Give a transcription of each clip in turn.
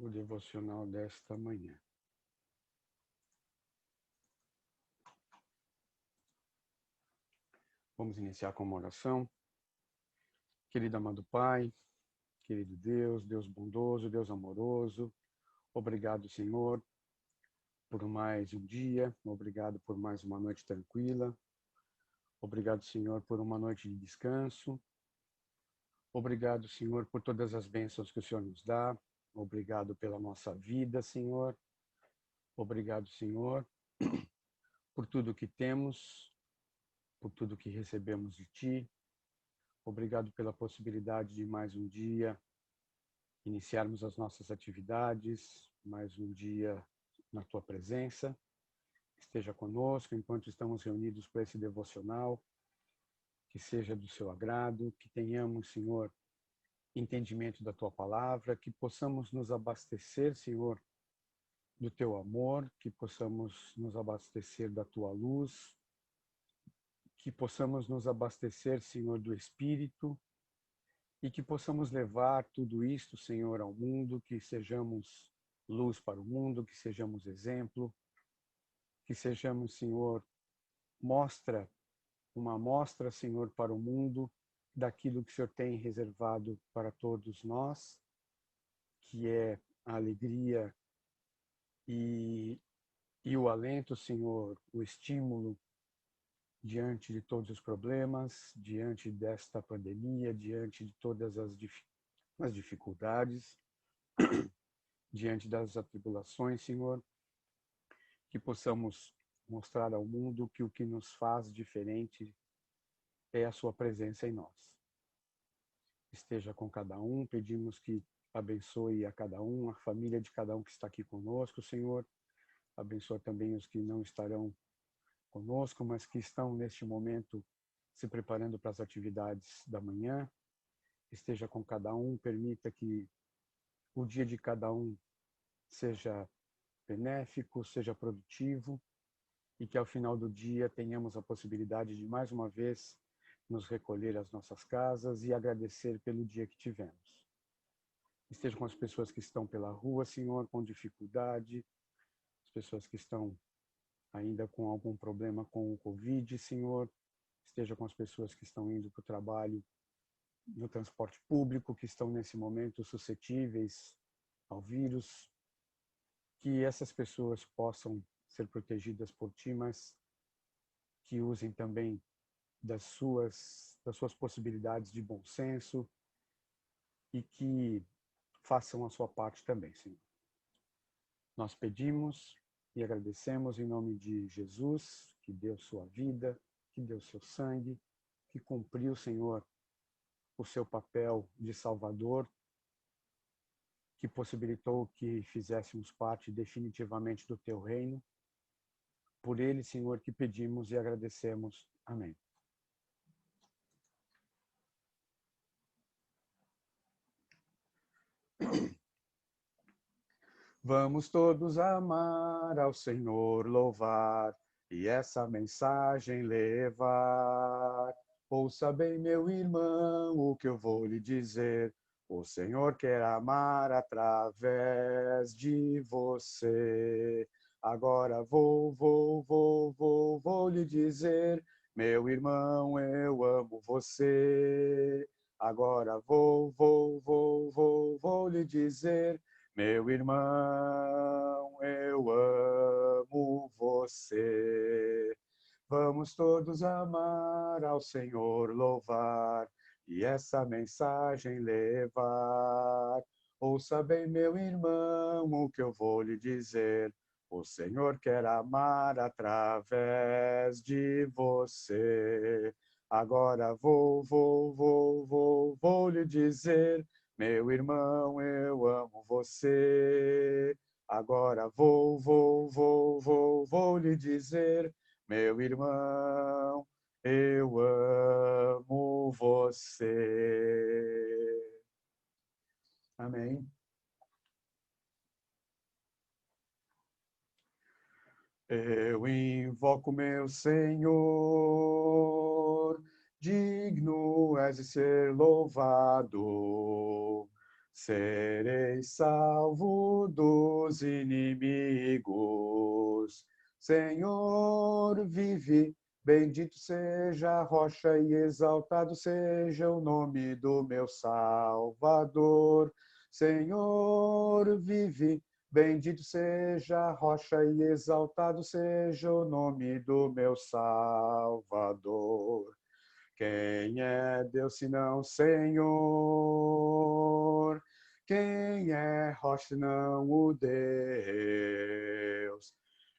o devocional desta manhã. Vamos iniciar com uma oração. Querido amado Pai, querido Deus, Deus bondoso, Deus amoroso, obrigado, Senhor, por mais um dia, obrigado por mais uma noite tranquila, obrigado, Senhor, por uma noite de descanso, obrigado, Senhor, por todas as bênçãos que o Senhor nos dá, obrigado pela nossa vida, Senhor, obrigado, Senhor, por tudo que temos, por tudo que recebemos de Ti. Obrigado pela possibilidade de mais um dia iniciarmos as nossas atividades, mais um dia na Tua presença. Esteja conosco enquanto estamos reunidos para esse devocional, que seja do Seu agrado, que tenhamos, Senhor, entendimento da Tua palavra, que possamos nos abastecer, Senhor, do Teu amor, que possamos nos abastecer da Tua luz, que possamos nos abastecer, Senhor, do Espírito, e que possamos levar tudo isto, Senhor, ao mundo, que sejamos luz para o mundo, que sejamos exemplo, que sejamos, Senhor, uma mostra, Senhor, para o mundo daquilo que o Senhor tem reservado para todos nós, que é a alegria e o alento, Senhor, o estímulo diante de todos os problemas, diante desta pandemia, diante de todas as dificuldades, diante das atribulações, Senhor, que possamos mostrar ao mundo que o que nos faz diferente é a sua presença em nós. Esteja com cada um, pedimos que abençoe a cada um, a família de cada um que está aqui conosco, Senhor. Abençoa também os que não estarão conosco, mas que estão neste momento se preparando para as atividades da manhã. Esteja com cada um, permita que o dia de cada um seja benéfico, seja produtivo e que ao final do dia tenhamos a possibilidade de mais uma vez nos recolher às nossas casas e agradecer pelo dia que tivemos. Esteja com as pessoas que estão pela rua, Senhor, com dificuldade, as pessoas que estão ainda com algum problema com o Covid, Senhor. Esteja com as pessoas que estão indo para o trabalho no transporte público, que estão nesse momento suscetíveis ao vírus. Que essas pessoas possam ser protegidas por Ti, mas que usem também das suas possibilidades de bom senso e que façam a sua parte também, Senhor. Nós pedimos e agradecemos em nome de Jesus, que deu sua vida, que deu seu sangue, que cumpriu, Senhor, o seu papel de Salvador, que possibilitou que fizéssemos parte definitivamente do Teu reino. Por Ele, Senhor, que pedimos e agradecemos. Amém. Vamos todos amar ao Senhor, louvar e essa mensagem levar. Ouça bem, meu irmão, o que eu vou lhe dizer. O Senhor quer amar através de você. Agora vou lhe dizer, meu irmão, eu amo você. Agora vou lhe dizer, meu irmão, eu amo você. Vamos todos amar ao Senhor, louvar e essa mensagem levar. Ouça bem, meu irmão, o que eu vou lhe dizer. O Senhor quer amar através de você. Agora vou lhe dizer, meu irmão, eu amo você. Agora vou lhe dizer, meu irmão, eu amo você. Amém. Eu invoco meu Senhor, digno és de ser louvado. serei salvo dos inimigos. Senhor, vive, bendito seja a rocha e exaltado seja o nome do meu Salvador. Senhor, vive, bendito seja a rocha e exaltado seja o nome do meu Salvador. Quem é Deus senão Senhor? Quem é rocha senão o Deus?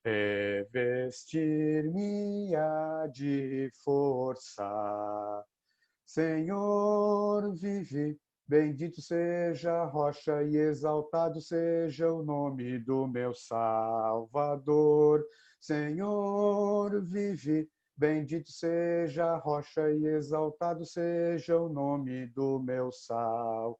Revestir-me-á de força. Senhor, vive, bendito seja a rocha e exaltado seja o nome do meu Salvador. Senhor, vive, bendito seja a rocha e exaltado seja o nome do meu Salvador.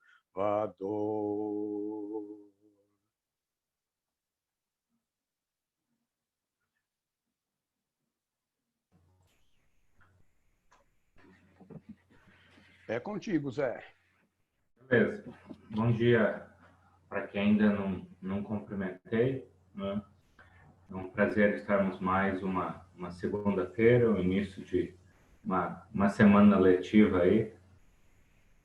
É contigo, Zé. Beleza. Bom dia para quem ainda não cumprimentei, né? É um prazer estarmos mais uma segunda-feira, o início de uma semana letiva aí,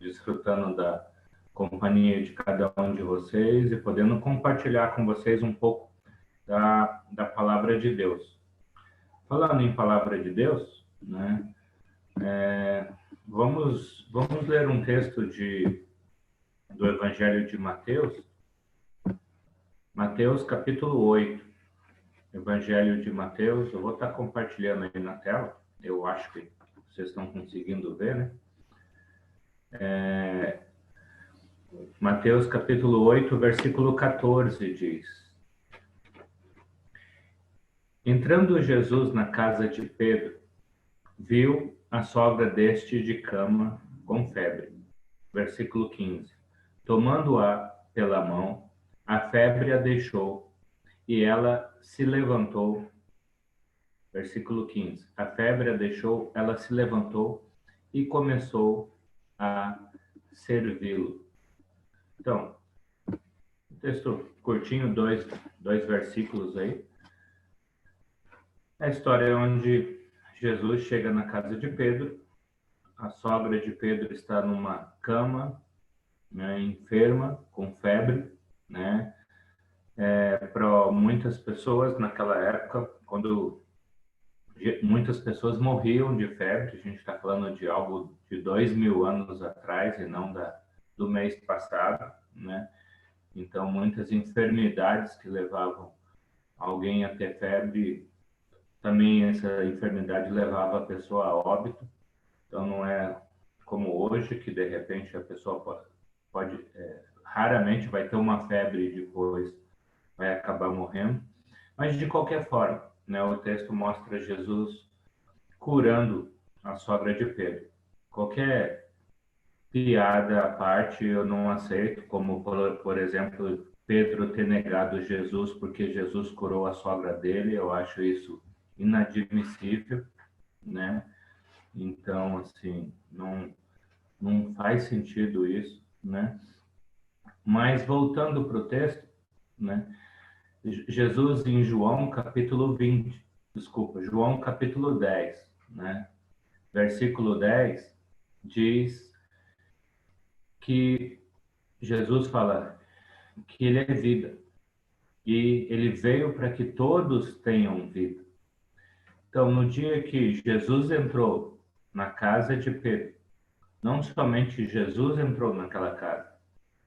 desfrutando da companhia de cada um de vocês e podendo compartilhar com vocês um pouco da palavra de Deus. Falando em palavra de Deus, né? Vamos ler um texto do Evangelho de Mateus, Mateus capítulo 8. Evangelho de Mateus, eu vou estar compartilhando aí na tela, eu acho que vocês estão conseguindo ver, né? Mateus capítulo 8, versículo 14 diz: Entrando Jesus na casa de Pedro, viu a sogra deste de cama com febre. Versículo 15. Tomando-a pela mão, a febre a deixou, e ela se levantou. Versículo 15. A febre a deixou, ela se levantou e começou a servi-lo. Então, texto curtinho, dois versículos aí. É a história onde Jesus chega na casa de Pedro, a sogra de Pedro está numa cama, né, enferma, com febre, né? Para muitas pessoas naquela época, quando muitas pessoas morriam de febre, a gente está falando de algo de 2000 anos atrás e não do mês passado, né? Então, muitas enfermidades que levavam alguém a ter febre, também essa enfermidade levava a pessoa a óbito. Então, não é como hoje, que de repente a pessoa raramente vai ter uma febre e depois vai acabar morrendo. Mas, de qualquer forma, né, o texto mostra Jesus curando a sogra de Pedro. Qualquer piada à parte eu não aceito, como, por exemplo, Pedro ter negado Jesus porque Jesus curou a sogra dele. Eu acho isso inadmissível, né? Então, assim, não faz sentido isso, né? Mas voltando para o texto, né? Jesus em João capítulo 20, desculpa, João capítulo 10, né? Versículo 10 diz que Jesus fala que ele é vida e ele veio para que todos tenham vida. Então, no dia que Jesus entrou na casa de Pedro, não somente Jesus entrou naquela casa,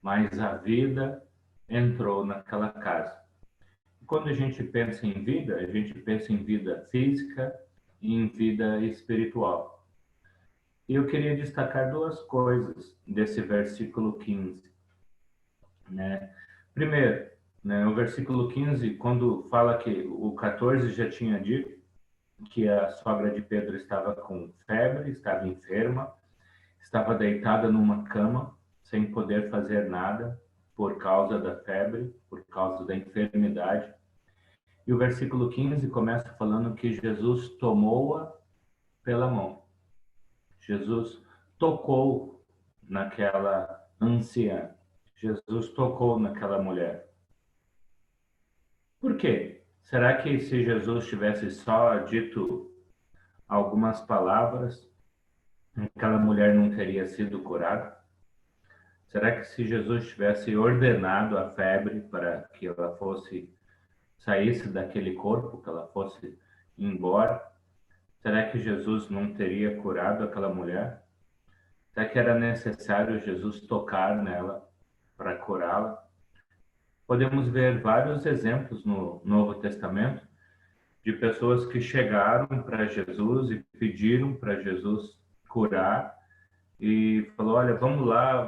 mas a vida entrou naquela casa. Quando a gente pensa em vida, a gente pensa em vida física e em vida espiritual. E eu queria destacar duas coisas desse versículo 15, né? Primeiro, né, o versículo 15, quando fala que o 14 já tinha dito que a sogra de Pedro estava com febre, estava enferma, estava deitada numa cama, sem poder fazer nada por causa da febre, por causa da enfermidade. E o versículo 15 começa falando que Jesus tomou-a pela mão. Jesus tocou naquela anciã. Jesus tocou naquela mulher. Por quê? Será que se Jesus tivesse só dito algumas palavras, aquela mulher não teria sido curada? Será que se Jesus tivesse ordenado a febre para que ela saísse daquele corpo, que ela fosse embora, será que Jesus não teria curado aquela mulher? Será que era necessário Jesus tocar nela para curá-la? Podemos ver vários exemplos no Novo Testamento de pessoas que chegaram para Jesus e pediram para Jesus curar e falou: olha, vamos lá,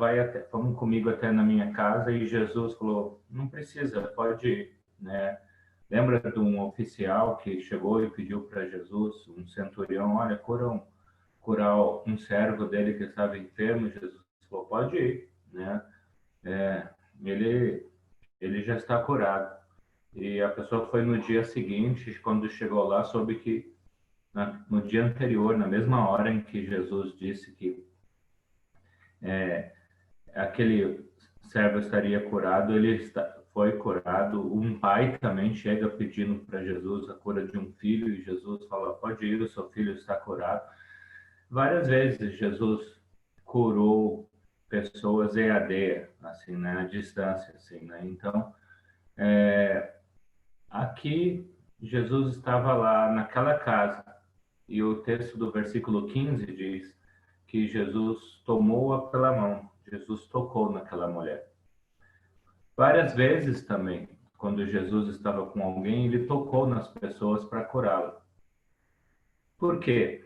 vamos comigo até na minha casa. E Jesus falou: não precisa, pode ir, né? Lembra de um oficial que chegou e pediu para Jesus, um centurião: olha, curar um servo dele que estava enfermo. Jesus falou: pode ir, né? É, ele ele já está curado. E a pessoa foi no dia seguinte, quando chegou lá, soube que no dia anterior, na mesma hora em que Jesus disse que aquele servo estaria curado, foi curado. Um pai também chega pedindo para Jesus a cura de um filho e Jesus fala: pode ir, o seu filho está curado. Várias vezes Jesus curou pessoas EAD, assim, né, à distância, assim, né? Então, aqui Jesus estava lá naquela casa e o texto do versículo 15 diz que Jesus tomou-a pela mão, Jesus tocou naquela mulher. Várias vezes também, quando Jesus estava com alguém, ele tocou nas pessoas para curá-la. Por quê?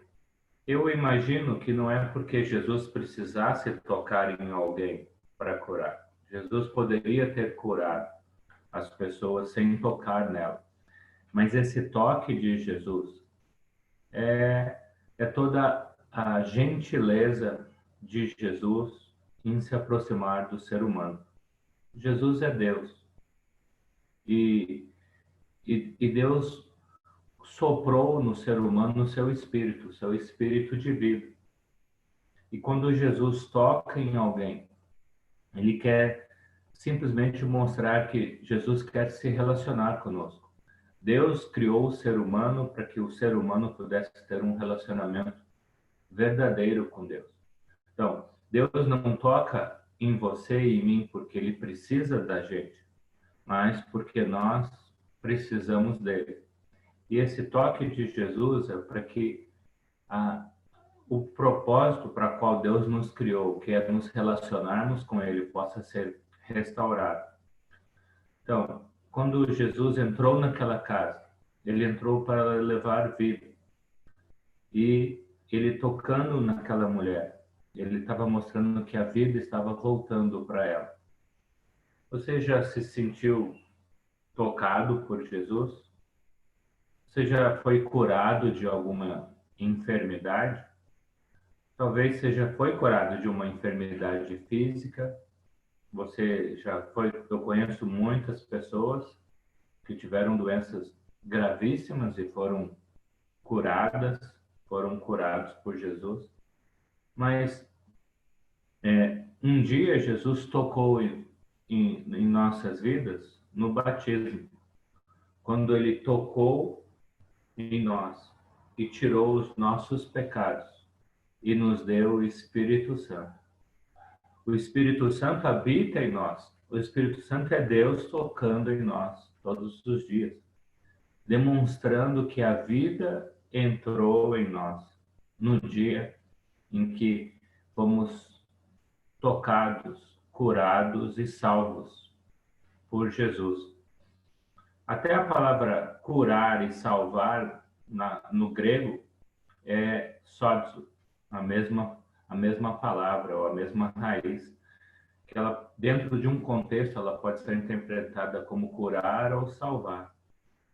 Eu imagino que não é porque Jesus precisasse tocar em alguém para curar. Jesus poderia ter curado as pessoas sem tocar nela. Mas esse toque de Jesus é toda a gentileza de Jesus em se aproximar do ser humano. Jesus é Deus. E Deus soprou no ser humano o seu espírito de vida. E quando Jesus toca em alguém, ele quer simplesmente mostrar que Jesus quer se relacionar conosco. Deus criou o ser humano para que o ser humano pudesse ter um relacionamento verdadeiro com Deus. Então, Deus não toca em você e em mim porque ele precisa da gente, mas porque nós precisamos dele. E esse toque de Jesus é para que o propósito para qual Deus nos criou, que é nos relacionarmos com ele, possa ser restaurado. Então, quando Jesus entrou naquela casa, ele entrou para levar vida. E ele tocando naquela mulher, ele estava mostrando que a vida estava voltando para ela. Você já se sentiu tocado por Jesus? Você já foi curado de alguma enfermidade? Talvez você já foi curado de uma enfermidade física. Você já foi. Eu conheço muitas pessoas que tiveram doenças gravíssimas e curadas, foram curados por Jesus. Mas um dia Jesus tocou em nossas vidas no batismo, quando ele tocou em nós e tirou os nossos pecados e nos deu o Espírito Santo. O Espírito Santo habita em nós. O Espírito Santo é Deus tocando em nós todos os dias, demonstrando que a vida entrou em nós no dia em que fomos tocados, curados e salvos por Jesus. Até a palavra curar e salvar no grego é sozo, a mesma palavra ou a mesma raiz, que ela, dentro de um contexto, ela pode ser interpretada como curar ou salvar.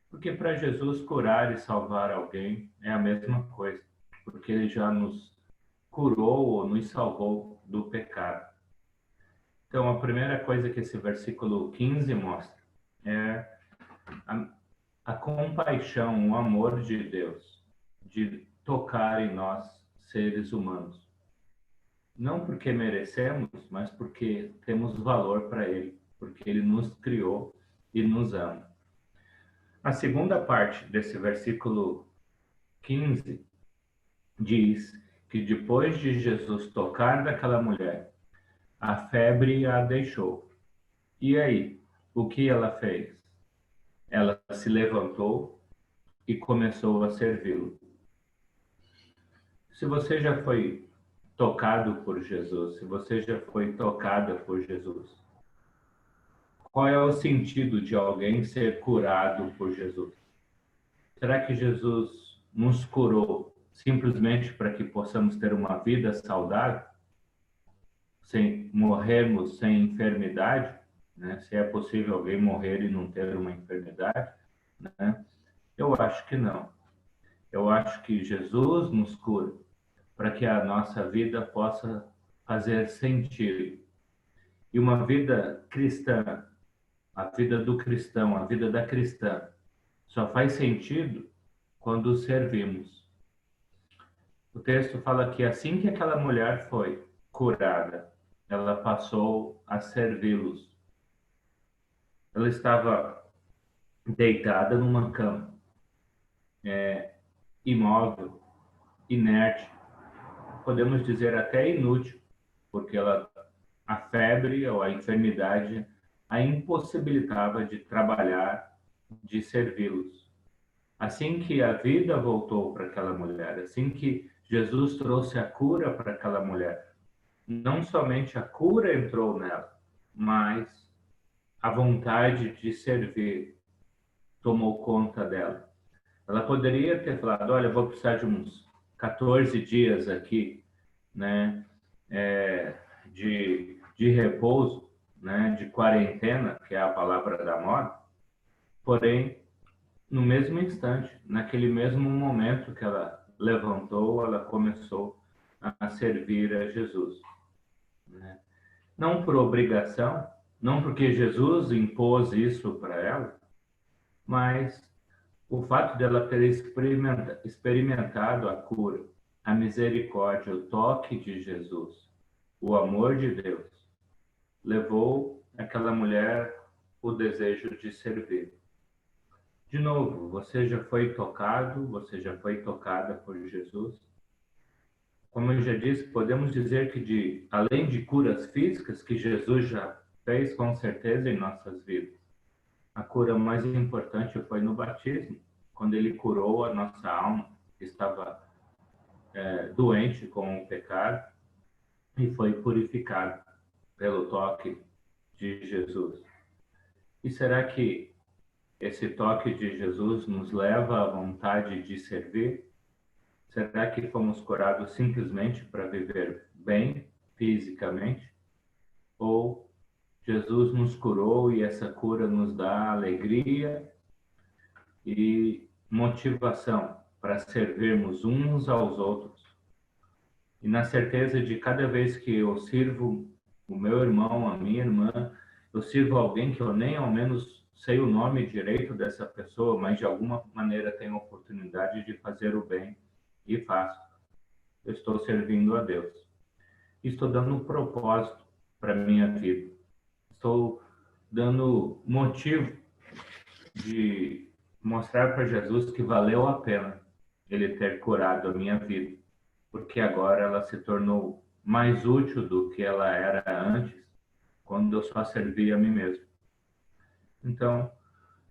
Porque para Jesus curar e salvar alguém é a mesma coisa, porque ele já nos curou ou nos salvou do pecado. Então, a primeira coisa que esse versículo 15 mostra é a, a compaixão, o amor de Deus, de tocar em nós, seres humanos. não porque merecemos, mas porque temos valor para Ele, porque Ele nos criou e nos ama. A segunda parte desse versículo 15 diz que depois de Jesus tocar daquela mulher, a febre a deixou. E aí, o que ela fez? Ela se levantou e começou a servi-lo. Se você já foi tocado por Jesus, se você já foi tocada por Jesus, qual é o sentido de alguém ser curado por Jesus? Será que Jesus nos curou simplesmente para que possamos ter uma vida saudável, sem morrermos sem enfermidade, né? Se é possível alguém morrer e não ter uma enfermidade, né? Eu acho que não. Eu acho que Jesus nos cura para que a nossa vida possa fazer sentido. E uma vida cristã, a vida do cristão, a vida da cristã, só faz sentido quando servimos. O texto fala que assim que aquela mulher foi curada, ela passou a servi-los. Ela estava deitada numa cama, imóvel, inerte, podemos dizer até inútil, porque a febre ou a enfermidade a impossibilitava de trabalhar, de servi-los. Assim que a vida voltou para aquela mulher, assim que Jesus trouxe a cura para aquela mulher, não somente a cura entrou nela, mas a vontade de servir tomou conta dela. Ela poderia ter falado, olha, vou precisar de uns 14 dias aqui, né, de repouso, né, de quarentena, que é a palavra da moda. Porém, no mesmo instante, naquele mesmo momento que ela levantou, ela começou a servir a Jesus, né? Não por obrigação, não porque Jesus impôs isso para ela, mas o fato dela ter experimentado a cura, a misericórdia, o toque de Jesus, o amor de Deus, levou aquela mulher o desejo de servir. De novo, você já foi tocado, você já foi tocada por Jesus? Como eu já disse, podemos dizer que além de curas físicas que Jesus já fez com certeza em nossas vidas, a cura mais importante foi no batismo, quando ele curou a nossa alma, que estava doente com o pecado, e foi purificado pelo toque de Jesus. E será que esse toque de Jesus nos leva à vontade de servir? Será que fomos curados simplesmente para viver bem fisicamente? Ou Jesus nos curou e essa cura nos dá alegria e motivação para servirmos uns aos outros? E na certeza de cada vez que eu sirvo o meu irmão, a minha irmã, eu sirvo alguém que eu nem ao menos sei o nome direito dessa pessoa, mas de alguma maneira tenho a oportunidade de fazer o bem e faço. Eu estou servindo a Deus. Estou dando um propósito para a minha vida. Estou dando motivo de mostrar para Jesus que valeu a pena ele ter curado a minha vida, porque agora ela se tornou mais útil do que ela era antes, quando eu só servia a mim mesmo. Então,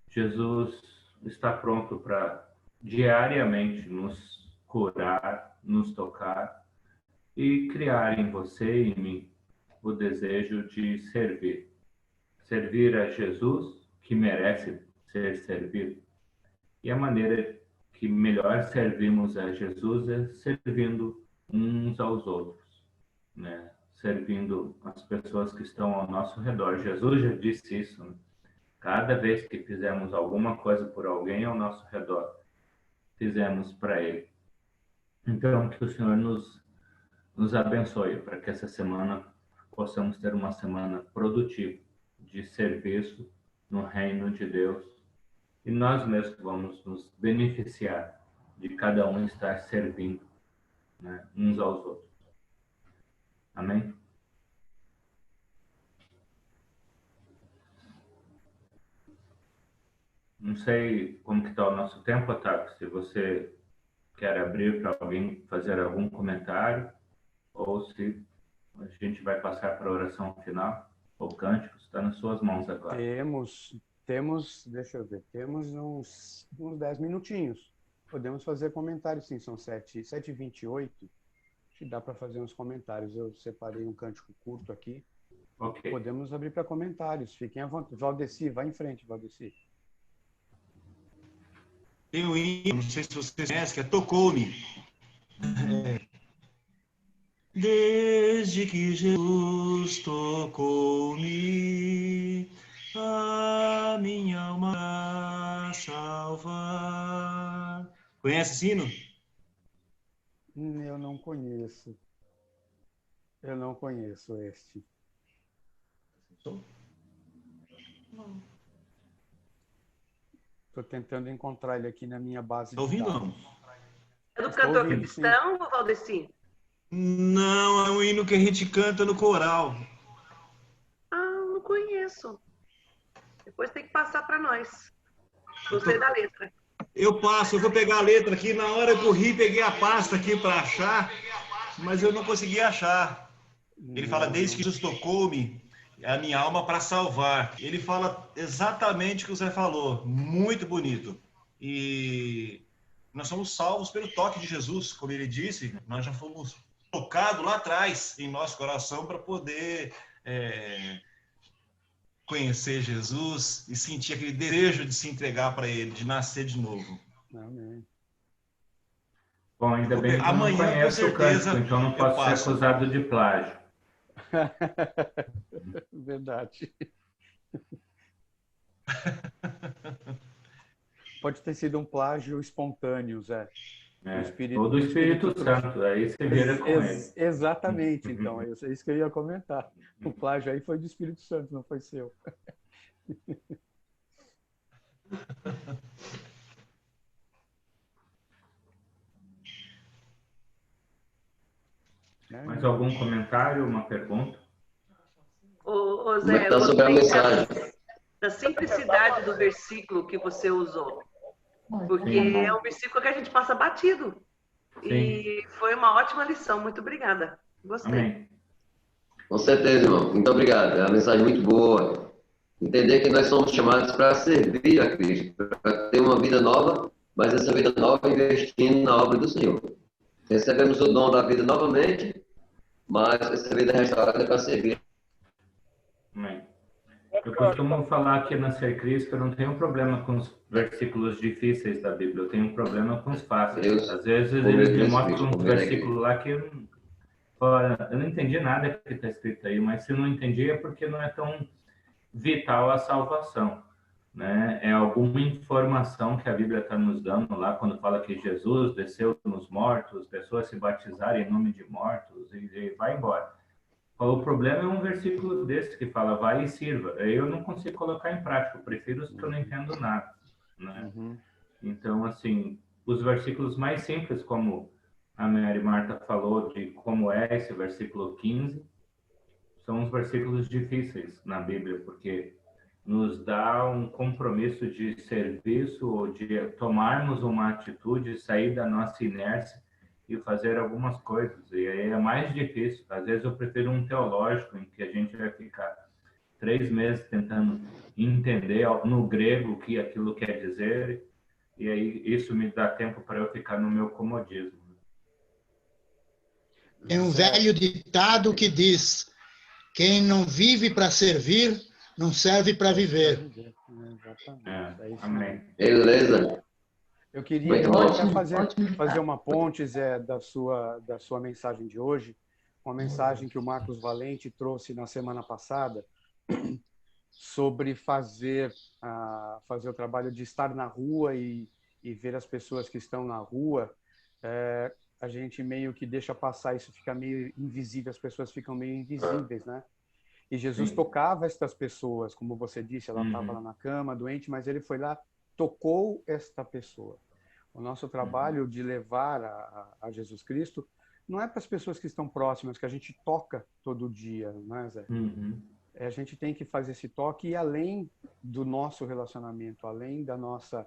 Jesus está pronto para diariamente nos curar, nos tocar e criar em você e em mim o desejo de servir. Servir a Jesus, que merece ser servido. E a maneira que melhor servimos a Jesus é servindo uns aos outros, né? Servindo as pessoas que estão ao nosso redor. Jesus já disse isso, né? Cada vez que fizemos alguma coisa por alguém ao nosso redor, fizemos para Ele. Então, que o Senhor nos abençoe para que essa semana possamos ter uma semana produtiva de serviço no reino de Deus. E nós mesmos vamos nos beneficiar de cada um estar servindo, né, uns aos outros. Amém? Não sei como que está o nosso tempo, Otávio, se você quer abrir para alguém fazer algum comentário ou se a gente vai passar para a oração final ou cântico, está nas suas mãos agora. Deixa eu ver, temos uns 10 minutinhos. Podemos fazer comentários, sim, são 7h28. Acho que dá para fazer uns comentários. Eu separei um cântico curto aqui. Ok. Podemos abrir para comentários. Fiquem à vontade. Valdeci, vai em frente, Valdeci. Tem um hino, não sei se vocês conhecem, que é Tocou-me. Desde que Jesus tocou-me, a minha alma a salvar. Conhece esse hino? Eu não conheço. Eu não conheço este. Estou tentando encontrar ele aqui na minha base Está ouvindo, de não? dados. É do Estou cantor ouvindo, cristão, Valdeci? Não, é um hino que a gente canta no coral. Ah, não conheço. Depois tem que passar para nós. Gostei da letra. Eu vou pegar a letra aqui. Na hora eu corri, peguei a pasta aqui para achar, mas eu não consegui achar. Ele fala, desde que Jesus tocou-me, a minha alma para salvar. Ele fala exatamente o que o Zé falou. Muito bonito. E nós somos salvos pelo toque de Jesus, como ele disse. Nós já fomos tocados lá atrás em nosso coração para poder conhecer Jesus e sentir aquele desejo de se entregar para ele, de nascer de novo. Amém. Bom, ainda bem que eu não Amanhã, com conheço o certeza, cântico, então não eu posso ser passo. acusado de plágio. Verdade. Pode ter sido um plágio espontâneo, Zé. Ou do Espírito Santo, aí você vira com ele. Exatamente, então, é isso que eu ia comentar. O plágio aí foi do Espírito Santo, não foi seu. Mais algum comentário, uma pergunta? Ô, Como é Zé, que tá sobre a mensagem? da simplicidade do versículo que você usou. Porque é um versículo que a gente passa batido. E foi uma ótima lição. Muito obrigada. Gostei. Amém. Com certeza, irmão. Muito obrigado. É uma mensagem muito boa. Entender que nós somos chamados para servir a Cristo, para ter uma vida nova, mas essa vida nova investindo na obra do Senhor. Recebemos o dom da vida novamente, mas essa vida restaurada é para servir. Amém. Eu costumo falar que na Ser Cristo eu não tenho problema com os versículos difíceis da Bíblia, eu tenho um problema com os fáceis. Às vezes eles me mostram um versículo lá que eu não entendi nada que está escrito aí, mas se não entendi é porque não é tão vital a salvação, né? É alguma informação que a Bíblia está nos dando lá quando fala que Jesus desceu nos mortos, pessoas se batizarem em nome de mortos e vai embora. O problema é um versículo desse que fala, vai e sirva. Eu não consigo colocar em prática, eu prefiro os que eu não entendo nada, né? Então, assim, os versículos mais simples, como a Mary Marta falou, de como é esse versículo 15, são os versículos difíceis na Bíblia, porque nos dá um compromisso de serviço ou de tomarmos uma atitude, sair da nossa inércia e fazer algumas coisas. E aí é mais difícil. Às vezes eu prefiro um teológico, em que a gente vai ficar 3 meses tentando entender no grego o que aquilo quer dizer, e aí isso me dá tempo para eu ficar no meu comodismo. Tem um velho ditado que diz: quem não vive para servir, não serve para viver. Exatamente. Amém. Beleza. Eu queria fazer uma ponte, Zé, da sua mensagem de hoje, uma mensagem que o Marcos Valente trouxe na semana passada sobre fazer o trabalho de estar na rua e ver as pessoas que estão na rua. A gente meio que deixa passar, isso fica meio invisível, as pessoas ficam meio invisíveis, né? E Jesus tocava estas pessoas, como você disse, ela estava lá na cama, doente, mas ele foi lá, tocou esta pessoa. O nosso trabalho de levar a Jesus Cristo não é para as pessoas que estão próximas, que a gente toca todo dia, né, Zé? A gente tem que fazer esse toque e além do nosso relacionamento, além da nossa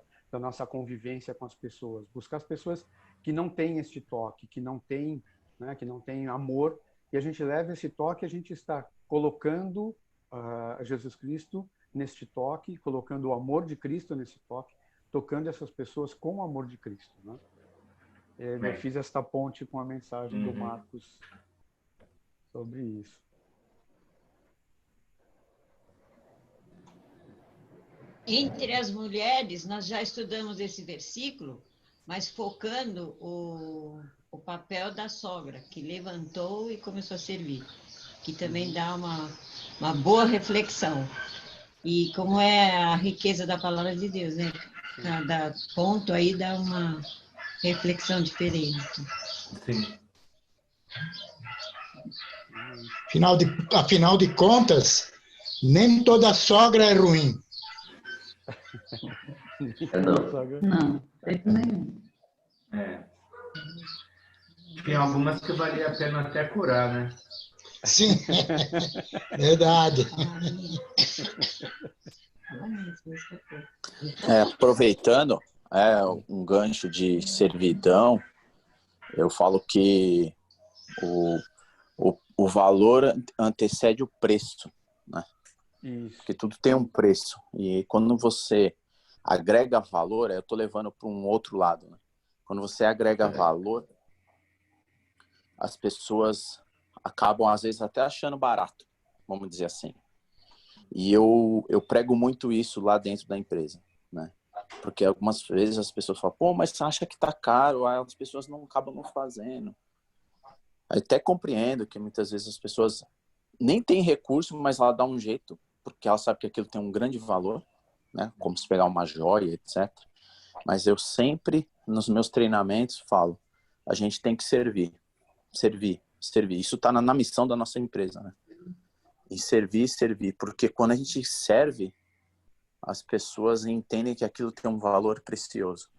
convivência com as pessoas, buscar as pessoas que não têm este toque, que não têm, né, que não têm amor, e a gente leva esse toque, a gente está colocando Jesus Cristo neste toque, colocando o amor de Cristo nesse toque, tocando essas pessoas com o amor de Cristo, né? Eu fiz esta ponte com a mensagem do Marcos sobre isso. Entre as mulheres, nós já estudamos esse versículo, mas focando o papel da sogra, que levantou e começou a servir, que também dá uma boa reflexão. E como é a riqueza da palavra de Deus, né? Cada ponto aí dá uma reflexão diferente. Sim. Afinal de contas, nem toda sogra é ruim. Não, jeito nenhum. Tem algumas que valia a pena até curar, né? Sim, verdade. Aproveitando um gancho de servidão, eu falo que o valor antecede o preço, né? Isso. Porque tudo tem um preço. E quando você agrega valor, eu estou levando para um outro lado, né? Quando você agrega valor, as pessoas acabam, às vezes, até achando barato, vamos dizer assim. E eu prego muito isso lá dentro da empresa, né? Porque algumas vezes as pessoas falam, pô, mas você acha que tá caro? Aí as pessoas não acabam não fazendo. Eu até compreendo que muitas vezes as pessoas nem têm recurso, mas ela dá um jeito, porque ela sabe que aquilo tem um grande valor, né? Como se pegar uma joia, etc. Mas eu sempre, nos meus treinamentos, falo, a gente tem que servir. Isso está na missão da nossa empresa, né? E servir, porque quando a gente serve, as pessoas entendem que aquilo tem um valor precioso.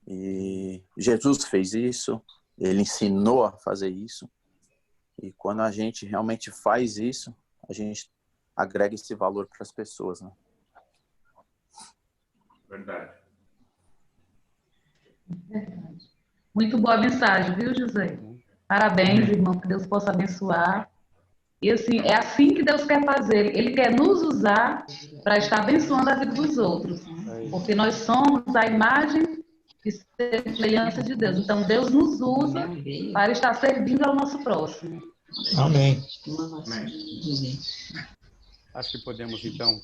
E Jesus fez isso, ele ensinou a fazer isso, e quando a gente realmente faz isso, a gente agrega esse valor para as pessoas, né? Verdade. Muito boa mensagem, viu, José? Parabéns, irmão, que Deus possa abençoar. E assim, é assim que Deus quer fazer. Ele quer nos usar para estar abençoando a vida dos outros. Porque nós somos a imagem e semelhança de Deus. Então, Deus nos usa para estar servindo ao nosso próximo. Amém. Acho que podemos, então,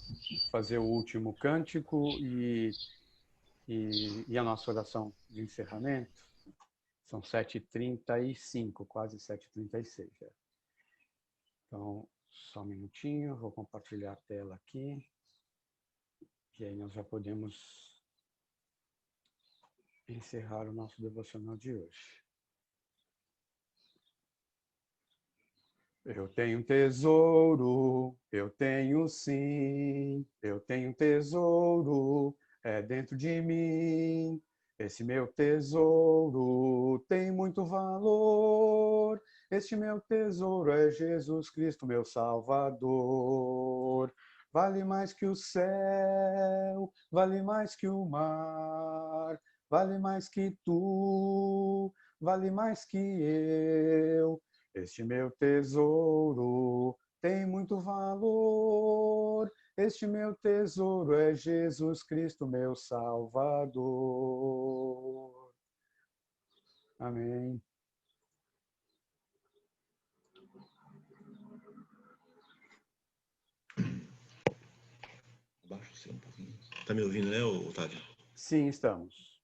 fazer o último cântico e a nossa oração de encerramento. São 7h35, quase 7h36. Então, só um minutinho, vou compartilhar a tela aqui. E aí nós já podemos encerrar o nosso devocional de hoje. Eu tenho um tesouro, eu tenho sim, eu tenho um tesouro, é dentro de mim. Esse meu tesouro tem muito valor. Este meu tesouro é Jesus Cristo, meu Salvador. Vale mais que o céu, vale mais que o mar, vale mais que tu, vale mais que eu. Este meu tesouro tem muito valor. Este meu tesouro é Jesus Cristo, meu Salvador. Amém. Abaixa o seu um pouquinho. Tá me ouvindo, né, Otávio? Sim, estamos.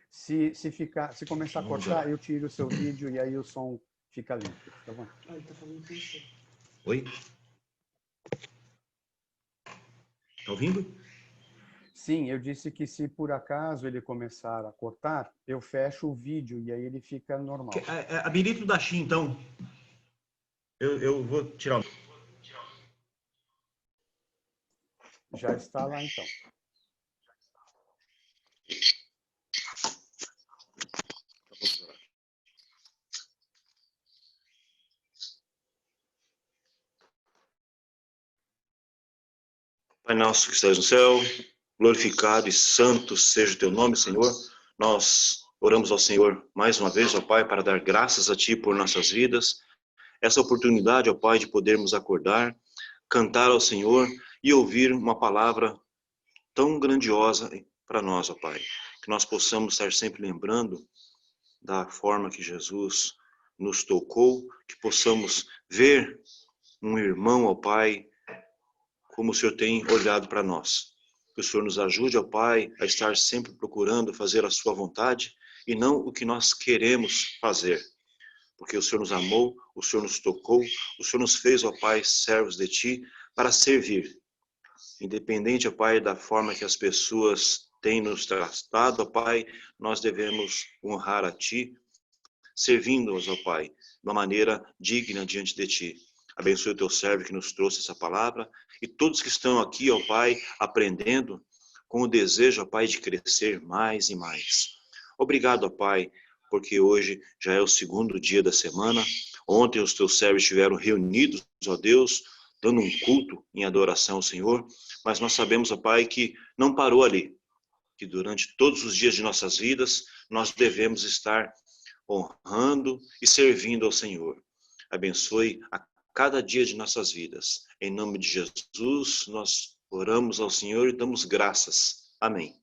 Se começar a cortar, eu tiro o seu vídeo e aí o som fica limpo. Tá bom? Ah, ele tá falando com você. Oi? Tá ouvindo? Sim, eu disse que se por acaso ele começar a cortar, eu fecho o vídeo e aí ele fica normal. Habilita o Dashi, então. Eu vou tirar o... Já está lá, então. Pai nosso que estás no céu, glorificado e santo seja o teu nome, Senhor. Nós oramos ao Senhor mais uma vez, ó Pai, para dar graças a Ti por nossas vidas. Essa oportunidade, ó Pai, de podermos acordar, cantar ao Senhor e ouvir uma palavra tão grandiosa para nós, ó Pai. Que nós possamos estar sempre lembrando da forma que Jesus nos tocou, que possamos ver um irmão, ó Pai, como o Senhor tem olhado para nós. Que o Senhor nos ajude, ó Pai, a estar sempre procurando fazer a sua vontade e não o que nós queremos fazer. Porque o Senhor nos amou, o Senhor nos tocou, o Senhor nos fez, ó Pai, servos de Ti para servir. Independente, ó Pai, da forma que as pessoas têm nos tratado, ó Pai, nós devemos honrar a Ti, servindo-os, ó Pai, de uma maneira digna diante de Ti. Abençoe o Teu servo que nos trouxe essa palavra e todos que estão aqui, ó Pai, aprendendo com o desejo, ó Pai, de crescer mais e mais. Obrigado, ó Pai, porque hoje já é o segundo dia da semana. Ontem os Teus servos estiveram reunidos, ó Deus, dando um culto em adoração ao Senhor, mas nós sabemos, ó Pai, que não parou ali, que durante todos os dias de nossas vidas nós devemos estar honrando e servindo ao Senhor. Abençoe a cada dia de nossas vidas. Em nome de Jesus, nós oramos ao Senhor e damos graças. Amém.